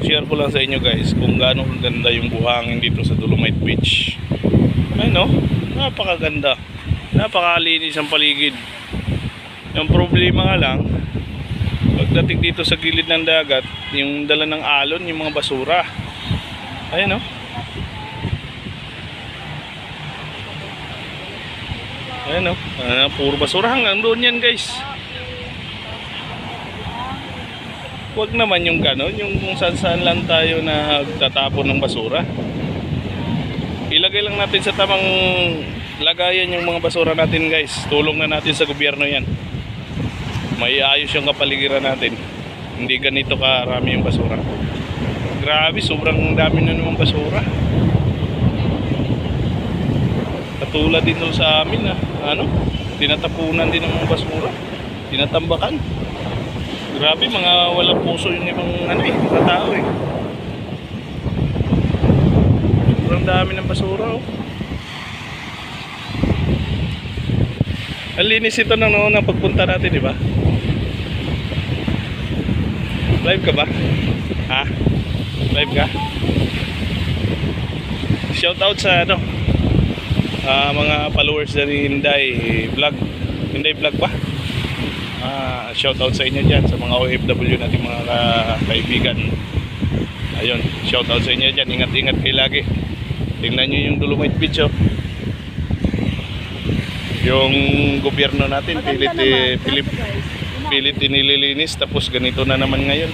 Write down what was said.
Share ko lang sa inyo guys kung gaano kaganda yung buhangin dito sa Dolomite Beach. Ay no, napakaganda, napakalinis ang paligid. Yung problema nga lang, pagdating dito sa gilid ng dagat, yung dala ng alon, yung mga basura. Ayun no. Ayun no, puro basura hanggang doon yan guys. Huwag naman yung gano'n, yung kung saan lang tayo na tatapon ng basura. Ilagay lang natin sa tamang lagayan yung mga basura natin guys. Tulong na natin sa gobyerno yan. May ayos yung kapaligiran natin. Hindi ganito karami yung basura. Grabe, sobrang dami na naman basura. Katulad din doon sa amin tinatapunan din ng mga basura. Tinatambakan. Grabe, mga walang puso yung ibang mga tao eh. Sobrang dami ng basura oh. Ang linis ito ng pagpunta natin, di ba? Live ka ba? Ha? Live ka? Shout out sa mga followers ni Hinday Vlog. Hinday Vlog ba? Shout out sa inyo dyan, sa mga OFW nating mga kaibigan. Ayun, shout out sa inyo dyan. Ingat-ingat kayo lagi. Tingnan nyo yung Dolomite Beach oh. Yung gobyerno natin pilit nililinis, tapos ganito na naman ngayon.